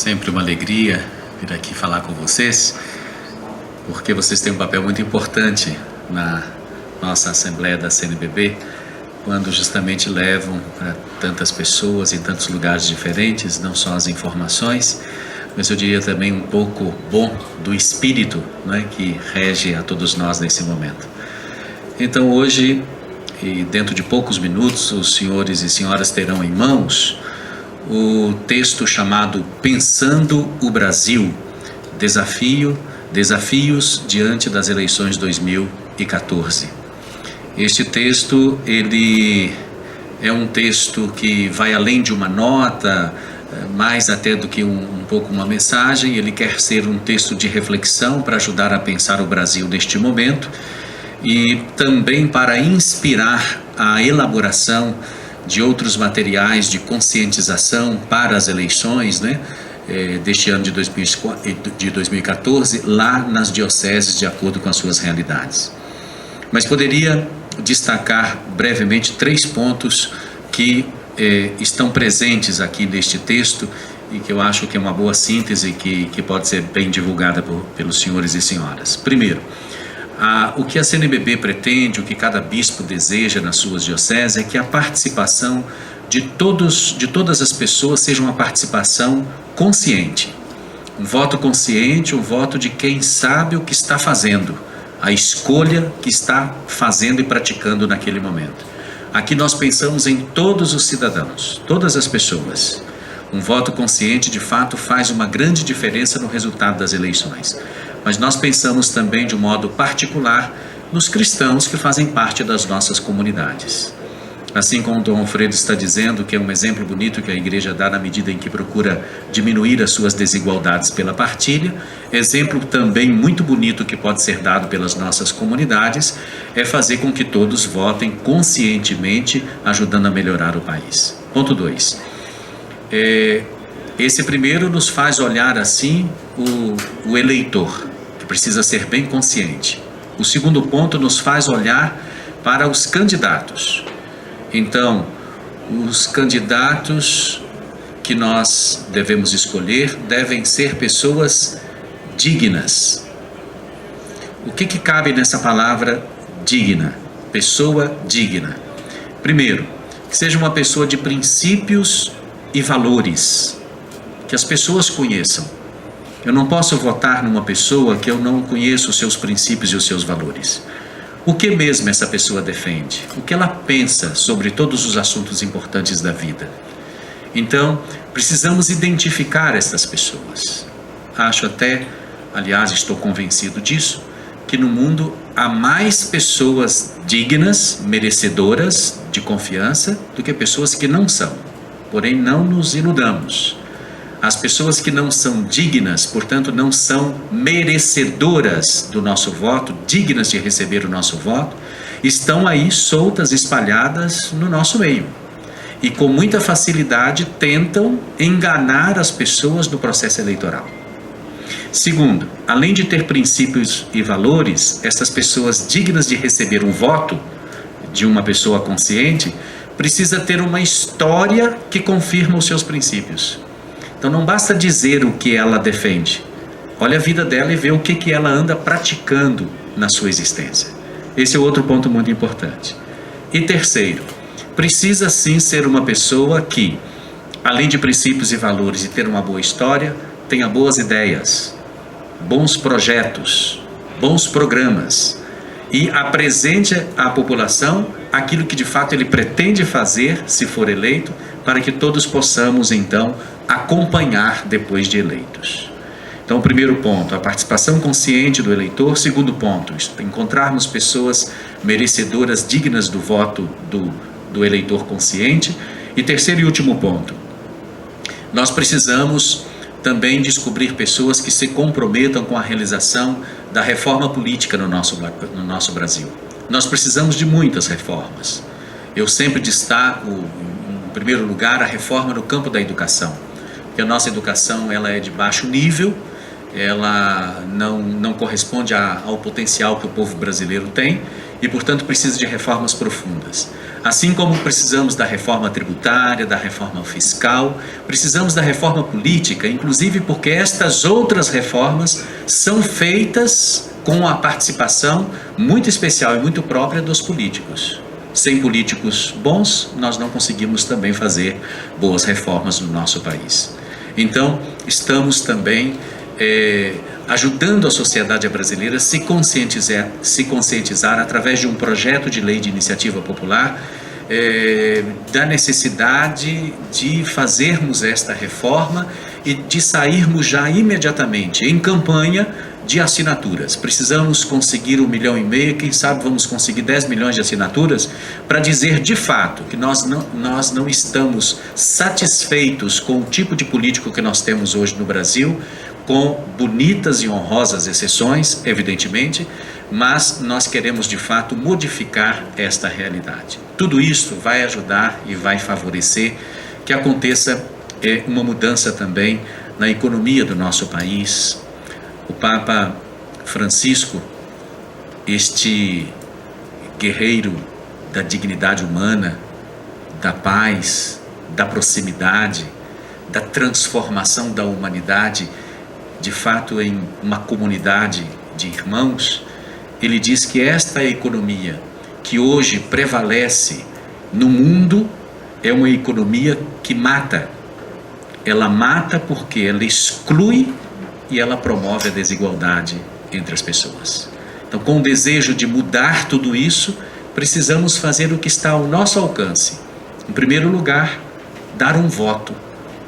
Sempre uma alegria vir aqui falar com vocês, porque vocês têm um papel muito importante na nossa Assembleia da CNBB, quando justamente levam para tantas pessoas em tantos lugares diferentes, não só as informações, mas eu diria também um pouco bom do espírito, né, que rege a todos nós nesse momento. Então hoje, e dentro de poucos minutos, os senhores e senhoras terão em mãos o texto chamado Pensando o Brasil, Desafios diante das eleições 2014. Este texto, ele é um texto que vai além de uma nota, mais até do que um pouco uma mensagem. Ele quer ser um texto de reflexão para ajudar a pensar o Brasil neste momento e também para inspirar a elaboração de outros materiais de conscientização para as eleições, deste ano de 2014, lá nas dioceses, de acordo com as suas realidades. Mas poderia destacar brevemente 3 pontos que estão presentes aqui neste texto e que eu acho que é uma boa síntese que pode ser bem divulgada pelos senhores e senhoras. Primeiro, o que a CNBB pretende, o que cada bispo deseja nas suas dioceses é que a participação de todas as pessoas seja uma participação consciente. Um voto consciente, um voto de quem sabe o que está fazendo, a escolha que está fazendo e praticando naquele momento. Aqui nós pensamos em todos os cidadãos, todas as pessoas. Um voto consciente, de fato, faz uma grande diferença no resultado das eleições. Mas nós pensamos também de um modo particular nos cristãos que fazem parte das nossas comunidades. Assim como o Dom Alfredo está dizendo que é um exemplo bonito que a igreja dá na medida em que procura diminuir as suas desigualdades pela partilha, exemplo também muito bonito que pode ser dado pelas nossas comunidades é fazer com que todos votem conscientemente, ajudando a melhorar o país. Ponto 2. Esse primeiro nos faz olhar assim o eleitor, que precisa ser bem consciente. O segundo ponto nos faz olhar para os candidatos. Então, os candidatos que nós devemos escolher devem ser pessoas dignas. O que cabe nessa palavra digna? Pessoa digna. Primeiro, que seja uma pessoa de princípios e valores, que as pessoas conheçam. Eu não posso votar numa pessoa que eu não conheço os seus princípios e os seus valores. O que mesmo essa pessoa defende? O que ela pensa sobre todos os assuntos importantes da vida? Então, precisamos identificar essas pessoas. Acho até, aliás, estou convencido disso, que no mundo há mais pessoas dignas, merecedoras de confiança, do que pessoas que não são. Porém, não nos iludamos. As pessoas que não são dignas, portanto, não são merecedoras do nosso voto, dignas de receber o nosso voto, estão aí soltas, espalhadas no nosso meio. E com muita facilidade tentam enganar as pessoas no processo eleitoral. Segundo, além de ter princípios e valores, essas pessoas dignas de receber um voto de uma pessoa consciente, precisa ter uma história que confirma os seus princípios. Então não basta dizer o que ela defende. Olha a vida dela e vê o que ela anda praticando na sua existência. Esse é outro ponto muito importante. E terceiro, precisa sim ser uma pessoa que, além de princípios e valores e ter uma boa história, tenha boas ideias, bons projetos, bons programas e apresente à população aquilo que de fato ele pretende fazer, se for eleito, para que todos possamos então acompanhar depois de eleitos. Então, o primeiro ponto, a participação consciente do eleitor. Segundo ponto, encontrarmos pessoas merecedoras, dignas do voto do eleitor consciente. E terceiro e último ponto, nós precisamos também descobrir pessoas que se comprometam com a realização da reforma política no nosso Brasil. Nós precisamos de muitas reformas. Eu sempre destaco, em primeiro lugar, a reforma no campo da educação, porque a nossa educação ela é de baixo nível ela não corresponde ao potencial que o povo brasileiro tem e, portanto, precisa de reformas profundas. Assim como precisamos da reforma tributária, da reforma fiscal, precisamos da reforma política, inclusive porque estas outras reformas são feitas com a participação muito especial e muito própria dos políticos. Sem políticos bons, nós não conseguimos também fazer boas reformas no nosso país. Então, estamos também ajudando a sociedade brasileira a se conscientizar através de um projeto de lei de iniciativa popular da necessidade de fazermos esta reforma e de sairmos já imediatamente em campanha de assinaturas. Precisamos conseguir 1,5 milhão, quem sabe vamos conseguir 10 milhões de assinaturas para dizer de fato que nós não estamos satisfeitos com o tipo de político que nós temos hoje no Brasil, com bonitas e honrosas exceções, evidentemente, mas nós queremos de fato modificar esta realidade. Tudo isso vai ajudar e vai favorecer que aconteça uma mudança também na economia do nosso país. O Papa Francisco, este guerreiro da dignidade humana, da paz, da proximidade, da transformação da humanidade, de fato em uma comunidade de irmãos, ele diz que esta economia que hoje prevalece no mundo é uma economia que mata. Ela mata porque ela exclui e ela promove a desigualdade entre as pessoas. Então, com o desejo de mudar tudo isso, precisamos fazer o que está ao nosso alcance. Em primeiro lugar, dar um voto,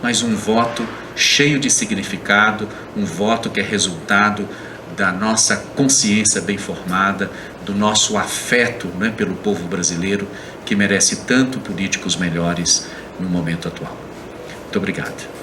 mas um voto cheio de significado, um voto que é resultado da nossa consciência bem formada, do nosso afeto, né, pelo povo brasileiro, que merece tanto políticos melhores no momento atual. Muito obrigado.